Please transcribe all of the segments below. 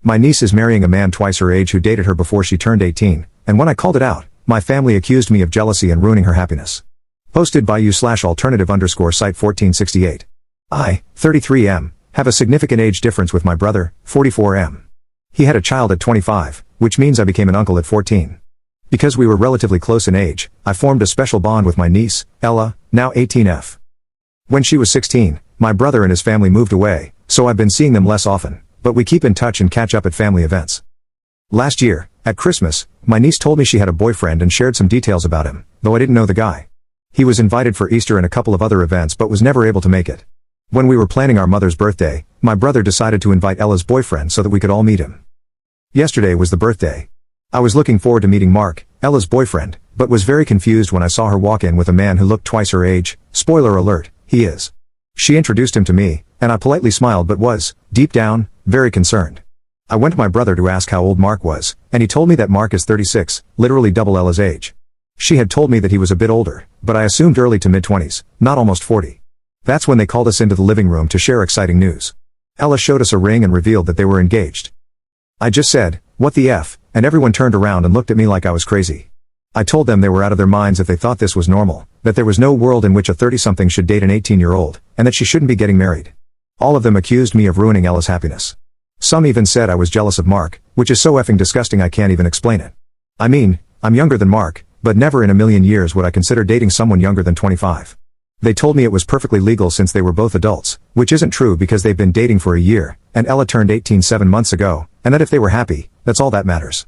My niece is marrying a man twice her age who dated her before she turned 18, and when I called it out, my family accused me of jealousy and ruining her happiness. Posted by u/alternative_site 1468. I, 33M, have a significant age difference with my brother, 44M. He had a child at 25, which means I became an uncle at 14. Because we were relatively close in age, I formed a special bond with my niece, Ella, now 18F. When she was 16, my brother and his family moved away, so I've been seeing them less often, but we keep in touch and catch up at family events. Last year, at Christmas, my niece told me she had a boyfriend and shared some details about him, though I didn't know the guy. He was invited for Easter and a couple of other events but was never able to make it. When we were planning our mother's birthday, my brother decided to invite Ella's boyfriend so that we could all meet him. Yesterday was the birthday. I was looking forward to meeting Mark, Ella's boyfriend, but was very confused when I saw her walk in with a man who looked twice her age. Spoiler alert, he is. She introduced him to me, and I politely smiled but was, deep down, very concerned. I went to my brother to ask how old Mark was, and he told me that Mark is 36, literally double Ella's age. She had told me that he was a bit older, but I assumed early to mid-20s, not almost 40. That's when they called us into the living room to share exciting news. Ella showed us a ring and revealed that they were engaged. I just said, "What the F?" and everyone turned around and looked at me like I was crazy. I told them they were out of their minds if they thought this was normal, that there was no world in which a 30-something should date an 18-year-old, and that she shouldn't be getting married. All of them accused me of ruining Ella's happiness. Some even said I was jealous of Mark, which is so effing disgusting I can't even explain it. I mean, I'm younger than Mark, but never in a million years would I consider dating someone younger than 25. They told me it was perfectly legal since they were both adults, which isn't true because they've been dating for a year, and Ella turned 18 7 months ago, and that if they were happy, that's all that matters.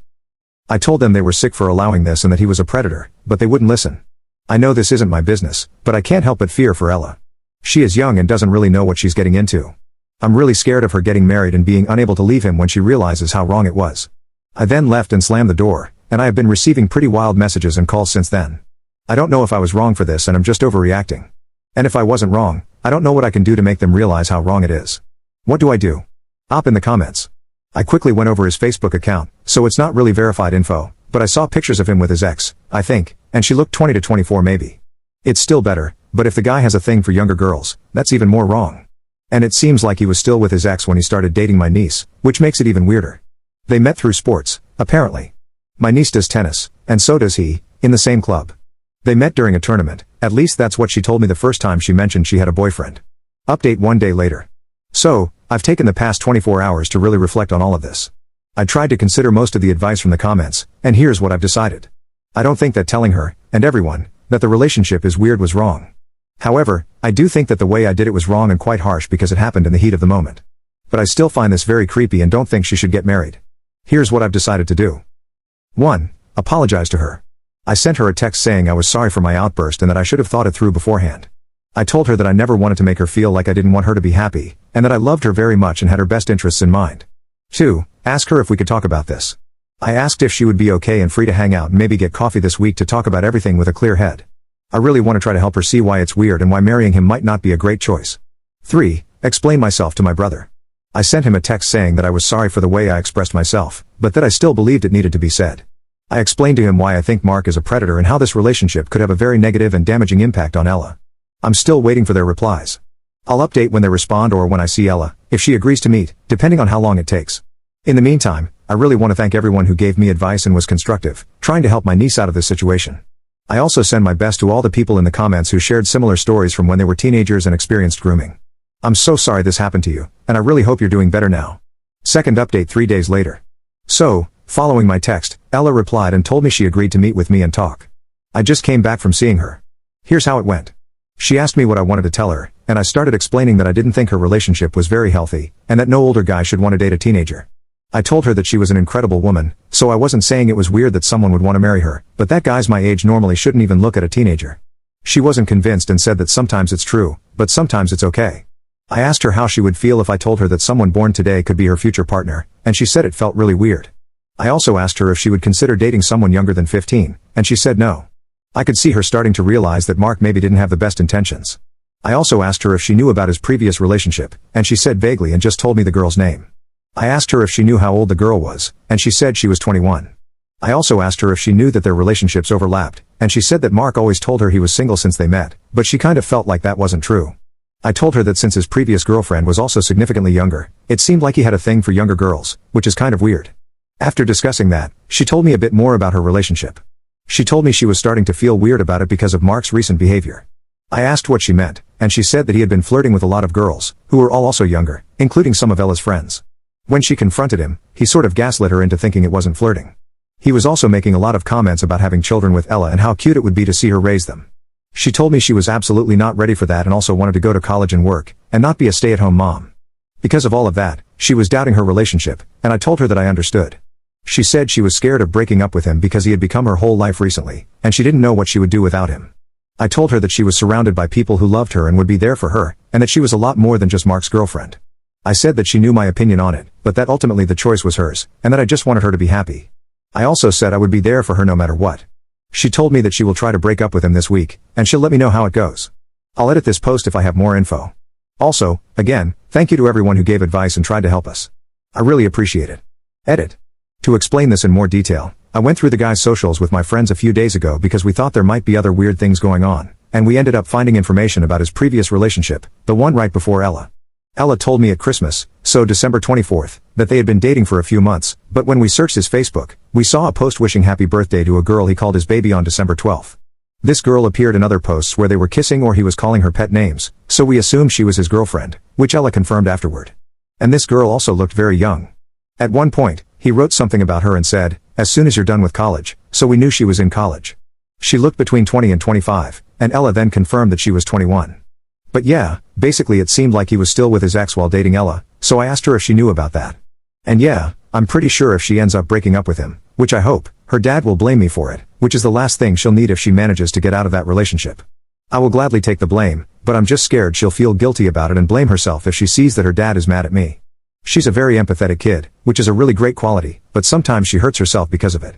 I told them they were sick for allowing this and that he was a predator, but they wouldn't listen. I know this isn't my business, but I can't help but fear for Ella. She is young and doesn't really know what she's getting into. I'm really scared of her getting married and being unable to leave him when she realizes how wrong it was. I then left and slammed the door, and I have been receiving pretty wild messages and calls since then. I don't know if I was wrong for this and I'm just overreacting. And if I wasn't wrong, I don't know what I can do to make them realize how wrong it is. What do I do? Op in the comments. I quickly went over his Facebook account, so it's not really verified info, but I saw pictures of him with his ex, I think, and she looked 20 to 24 maybe. It's still better, but if the guy has a thing for younger girls, that's even more wrong. And it seems like he was still with his ex when he started dating my niece, which makes it even weirder. They met through sports, apparently. My niece does tennis, and so does he, in the same club. They met during a tournament, at least that's what she told me the first time she mentioned she had a boyfriend. Update 1 day later. So, I've taken the past 24 hours to really reflect on all of this. I tried to consider most of the advice from the comments, and here's what I've decided. I don't think that telling her, and everyone, that the relationship is weird was wrong. However, I do think that the way I did it was wrong and quite harsh because it happened in the heat of the moment. But I still find this very creepy and don't think she should get married. Here's what I've decided to do. 1. Apologize to her. I sent her a text saying I was sorry for my outburst and that I should have thought it through beforehand. I told her that I never wanted to make her feel like I didn't want her to be happy, and that I loved her very much and had her best interests in mind. 2. Ask her if we could talk about this. I asked if she would be okay and free to hang out and maybe get coffee this week to talk about everything with a clear head. I really want to try to help her see why it's weird and why marrying him might not be a great choice. 3. Explain myself to my brother. I sent him a text saying that I was sorry for the way I expressed myself, but that I still believed it needed to be said. I explained to him why I think Mark is a predator and how this relationship could have a very negative and damaging impact on Ella. I'm still waiting for their replies. I'll update when they respond or when I see Ella, if she agrees to meet, depending on how long it takes. In the meantime, I really want to thank everyone who gave me advice and was constructive, trying to help my niece out of this situation. I also send my best to all the people in the comments who shared similar stories from when they were teenagers and experienced grooming. I'm so sorry this happened to you, and I really hope you're doing better now. Second update 3 days later. So, following my text, Ella replied and told me she agreed to meet with me and talk. I just came back from seeing her. Here's how it went. She asked me what I wanted to tell her, and I started explaining that I didn't think her relationship was very healthy, and that no older guy should want to date a teenager. I told her that she was an incredible woman, so I wasn't saying it was weird that someone would want to marry her, but that guys my age normally shouldn't even look at a teenager. She wasn't convinced and said that sometimes it's true, but sometimes it's okay. I asked her how she would feel if I told her that someone born today could be her future partner, and she said it felt really weird. I also asked her if she would consider dating someone younger than 15, and she said no. I could see her starting to realize that Mark maybe didn't have the best intentions. I also asked her if she knew about his previous relationship, and she said vaguely and just told me the girl's name. I asked her if she knew how old the girl was, and she said she was 21. I also asked her if she knew that their relationships overlapped, and she said that Mark always told her he was single since they met, but she kind of felt like that wasn't true. I told her that since his previous girlfriend was also significantly younger, it seemed like he had a thing for younger girls, which is kind of weird. After discussing that, she told me a bit more about her relationship. She told me she was starting to feel weird about it because of Mark's recent behavior. I asked what she meant, and she said that he had been flirting with a lot of girls, who were all also younger, including some of Ella's friends. When she confronted him, he sort of gaslit her into thinking it wasn't flirting. He was also making a lot of comments about having children with Ella and how cute it would be to see her raise them. She told me she was absolutely not ready for that and also wanted to go to college and work, and not be a stay-at-home mom. Because of all of that, she was doubting her relationship, and I told her that I understood. She said she was scared of breaking up with him because he had become her whole life recently, and she didn't know what she would do without him. I told her that she was surrounded by people who loved her and would be there for her, and that she was a lot more than just Mark's girlfriend. I said that she knew my opinion on it, but that ultimately the choice was hers, and that I just wanted her to be happy. I also said I would be there for her no matter what. She told me that she will try to break up with him this week, and she'll let me know how it goes. I'll edit this post if I have more info. Also, again, thank you to everyone who gave advice and tried to help us. I really appreciate it. Edit. To explain this in more detail, I went through the guy's socials with my friends a few days ago because we thought there might be other weird things going on, and we ended up finding information about his previous relationship, the one right before Ella. Ella told me at Christmas, so December 24th, that they had been dating for a few months, but when we searched his Facebook, we saw a post wishing happy birthday to a girl he called his baby on December 12th. This girl appeared in other posts where they were kissing or he was calling her pet names, so we assumed she was his girlfriend, which Ella confirmed afterward. And this girl also looked very young. At one point, he wrote something about her and said, "As soon as you're done with college," so we knew she was in college. She looked between 20 and 25, and Ella then confirmed that she was 21. But yeah, basically it seemed like he was still with his ex while dating Ella, so I asked her if she knew about that. And yeah, I'm pretty sure if she ends up breaking up with him, which I hope, her dad will blame me for it, which is the last thing she'll need if she manages to get out of that relationship. I will gladly take the blame, but I'm just scared she'll feel guilty about it and blame herself if she sees that her dad is mad at me. She's a very empathetic kid, which is a really great quality, but sometimes she hurts herself because of it.